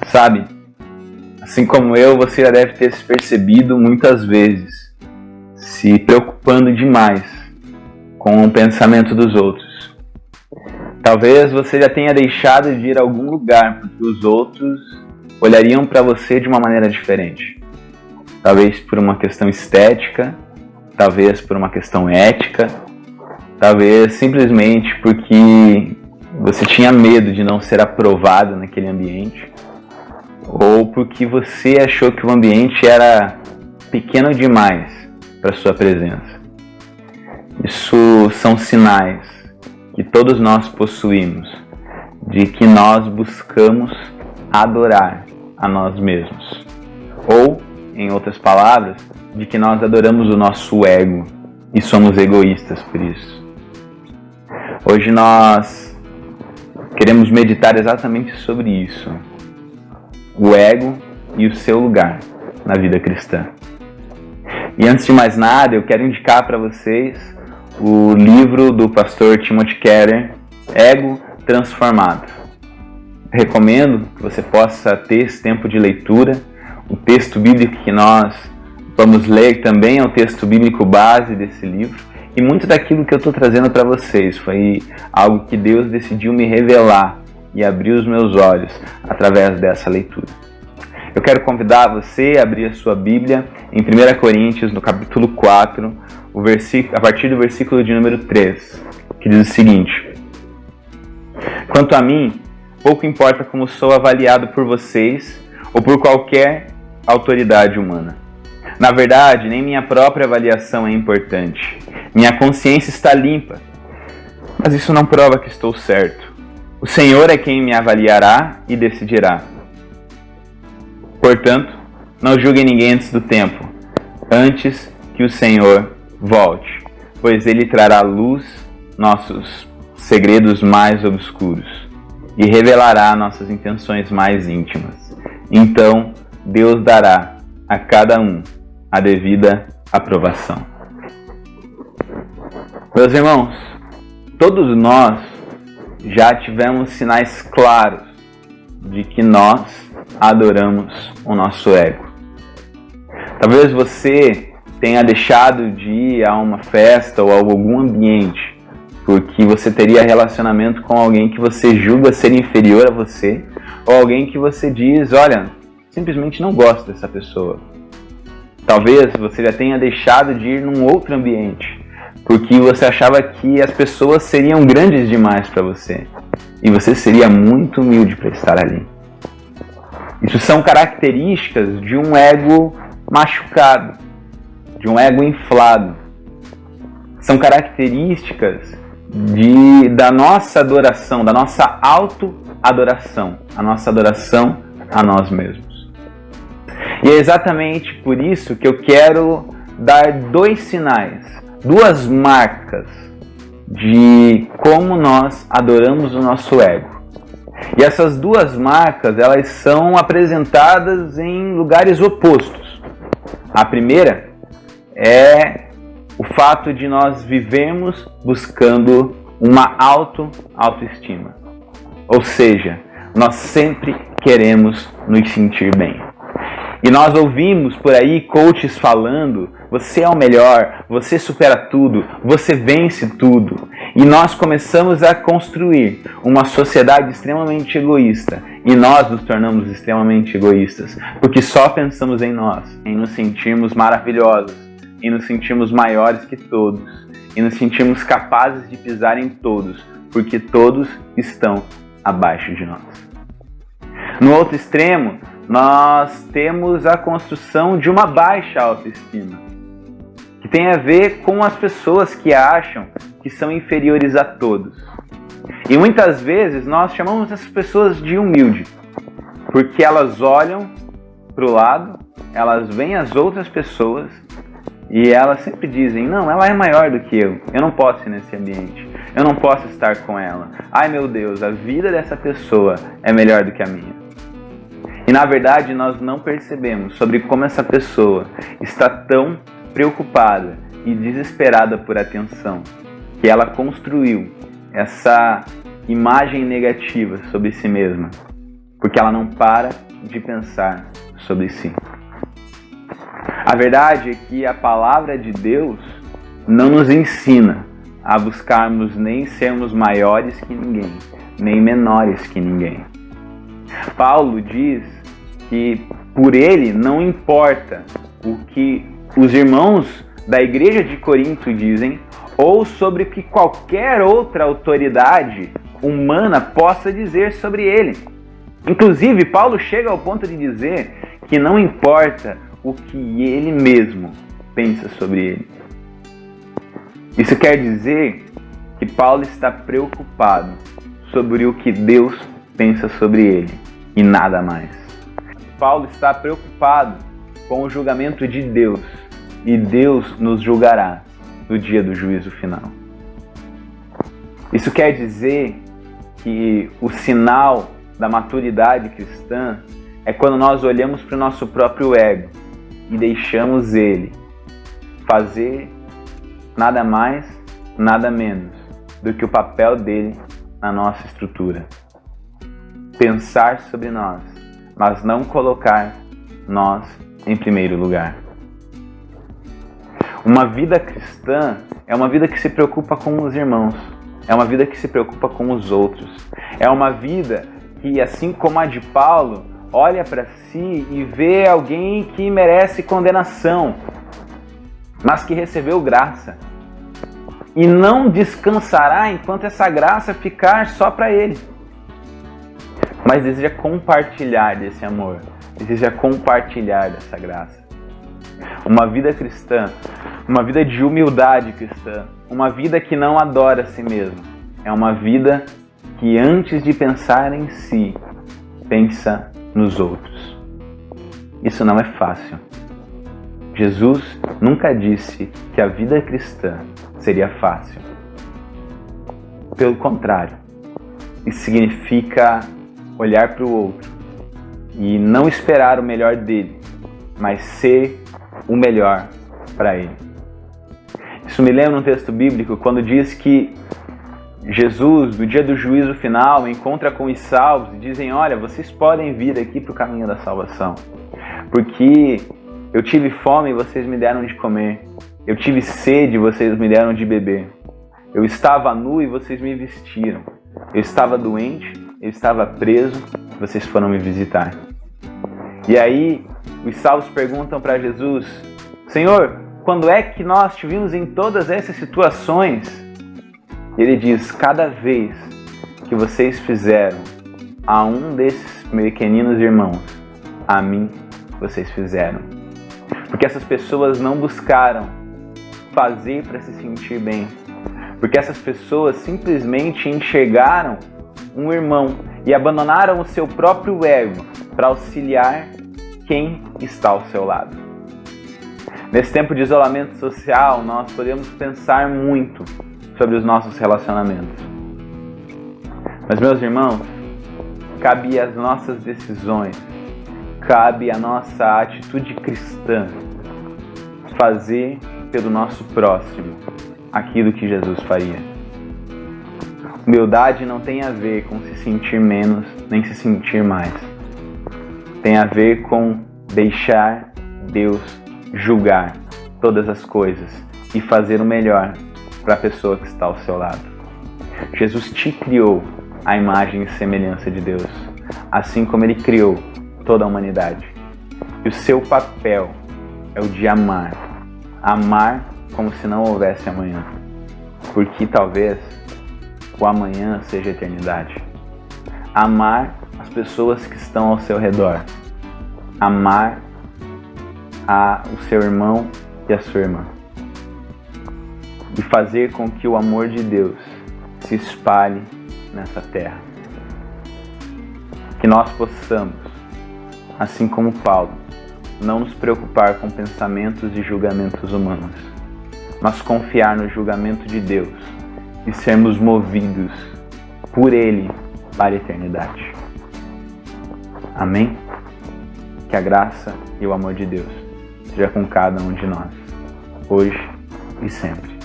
Sabe, assim como eu, você já deve ter se percebido muitas vezes se preocupando demais com o pensamento dos outros. Talvez você já tenha deixado de ir a algum lugar porque os outros olhariam para você de uma maneira diferente. Talvez por uma questão estética, talvez por uma questão ética, talvez simplesmente porque você tinha medo de não ser aprovado naquele ambiente, ou porque você achou que o ambiente era pequeno demais para sua presença. Isso são sinais que todos nós possuímos, de que nós buscamos adorar a nós mesmos. Ou, em outras palavras, de que nós adoramos o nosso ego e somos egoístas por isso. Hoje nós queremos meditar exatamente sobre isso. O ego e o seu lugar na vida cristã. E antes de mais nada, eu quero indicar para vocês o livro do pastor Timothy Keller, Ego Transformado. Recomendo que você possa ter esse tempo de leitura. O texto bíblico que nós vamos ler também é o texto bíblico base desse livro. E muito daquilo que eu estou trazendo para vocês foi algo que Deus decidiu me revelar e abrir os meus olhos através dessa leitura. Eu quero convidar você a abrir a sua Bíblia em 1 Coríntios, no capítulo 4, a partir do versículo de número 3, que diz o seguinte: Quanto a mim, pouco importa como sou avaliado por vocês ou por qualquer autoridade humana. Na verdade, nem minha própria avaliação é importante. Minha consciência está limpa, mas isso não prova que estou certo. O Senhor é quem me avaliará e decidirá. Portanto, não julguem ninguém antes do tempo, antes que o Senhor volte, pois Ele trará à luz nossos segredos mais obscuros e revelará nossas intenções mais íntimas. Então, Deus dará a cada um a devida aprovação. Meus irmãos, todos nós já tivemos sinais claros de que nós adoramos o nosso ego. Talvez você tenha deixado de ir a uma festa ou a algum ambiente porque você teria relacionamento com alguém que você julga ser inferior a você, ou alguém que você diz, olha, simplesmente não gosto dessa pessoa. Talvez você já tenha deixado de ir num outro ambiente porque você achava que as pessoas seriam grandes demais para você e você seria muito humilde para estar ali. Isso são características de um ego machucado, de um ego inflado. São características da nossa adoração, da nossa auto-adoração, a nossa adoração a nós mesmos. E é exatamente por isso que eu quero dar dois sinais, duas marcas de como nós adoramos o nosso ego. E essas duas marcas, elas são apresentadas em lugares opostos. A primeira é o fato de nós vivermos buscando uma autoestima. Ou seja, nós sempre queremos nos sentir bem. E nós ouvimos por aí coaches falando, você é o melhor, você supera tudo, você vence tudo. E nós começamos a construir uma sociedade extremamente egoísta. E nós nos tornamos extremamente egoístas, porque só pensamos em nós, em nos sentirmos maravilhosos, em nos sentirmos maiores que todos, e nos sentirmos capazes de pisar em todos, porque todos estão abaixo de nós. No outro extremo, nós temos a construção de uma baixa autoestima, que tem a ver com as pessoas que acham que são inferiores a todos. E muitas vezes nós chamamos essas pessoas de humilde, porque elas olham para o lado, elas veem as outras pessoas e elas sempre dizem, não, ela é maior do que eu não posso ir nesse ambiente, eu não posso estar com ela. Ai meu Deus, a vida dessa pessoa é melhor do que a minha. E na verdade nós não percebemos sobre como essa pessoa está tão preocupada e desesperada por atenção, que ela construiu essa imagem negativa sobre si mesma, porque ela não para de pensar sobre si. A verdade é que a palavra de Deus não nos ensina a buscarmos nem sermos maiores que ninguém, nem menores que ninguém. Paulo diz que por ele não importa o que os irmãos da igreja de Corinto dizem ou sobre o que qualquer outra autoridade humana possa dizer sobre ele. Inclusive, Paulo chega ao ponto de dizer que não importa o que ele mesmo pensa sobre ele. Isso quer dizer que Paulo está preocupado sobre o que Deus pensa sobre ele e nada mais. Paulo está preocupado com o julgamento de Deus e Deus nos julgará no dia do juízo final. Isso quer dizer que o sinal da maturidade cristã é quando nós olhamos para o nosso próprio ego e deixamos ele fazer nada mais, nada menos do que o papel dele na nossa estrutura. Pensar sobre nós, mas não colocar nós em primeiro lugar. Uma vida cristã é uma vida que se preocupa com os irmãos, é uma vida que se preocupa com os outros, é uma vida que, assim como a de Paulo, olha para si e vê alguém que merece condenação, mas que recebeu graça. E não descansará enquanto essa graça ficar só para ele. Mas deseja compartilhar desse amor, deseja compartilhar dessa graça. Uma vida cristã, uma vida de humildade cristã, uma vida que não adora a si mesmo, é uma vida que antes de pensar em si, pensa nos outros. Isso não é fácil. Jesus nunca disse que a vida cristã seria fácil. Pelo contrário, isso significa olhar para o outro e não esperar o melhor dele, mas ser o melhor para ele. Isso me lembra um texto bíblico quando diz que Jesus, no dia do juízo final, encontra com os salvos e dizem: olha, vocês podem vir aqui para o caminho da salvação, porque eu tive fome e vocês me deram de comer, eu tive sede e vocês me deram de beber, eu estava nu e vocês me vestiram, eu estava doente, eu estava preso, vocês foram me visitar. E aí os salvos perguntam para Jesus: Senhor, quando é que nós te vimos em todas essas situações? Ele diz: cada vez que vocês fizeram a um desses pequeninos irmãos, a mim vocês fizeram. Porque essas pessoas não buscaram fazer para se sentir bem. Porque essas pessoas simplesmente enxergaram um irmão e abandonaram o seu próprio ego para auxiliar quem está ao seu lado. Nesse tempo de isolamento social, nós podemos pensar muito sobre os nossos relacionamentos. Mas, meus irmãos, cabe às nossas decisões, cabe à nossa atitude cristã fazer pelo nosso próximo aquilo que Jesus faria. Humildade não tem a ver com se sentir menos, nem se sentir mais. Tem a ver com deixar Deus julgar todas as coisas e fazer o melhor para a pessoa que está ao seu lado. Jesus te criou à imagem e semelhança de Deus, assim como Ele criou toda a humanidade. E o seu papel é o de amar. Amar como se não houvesse amanhã. Porque talvez o amanhã seja a eternidade. Amar as pessoas que estão ao seu redor. Amar o seu irmão e a sua irmã. E fazer com que o amor de Deus se espalhe nessa terra. Que nós possamos, assim como Paulo, não nos preocupar com pensamentos e julgamentos humanos, mas confiar no julgamento de Deus e sermos movidos por Ele para a eternidade. Amém? Que a graça e o amor de Deus seja com cada um de nós, hoje e sempre.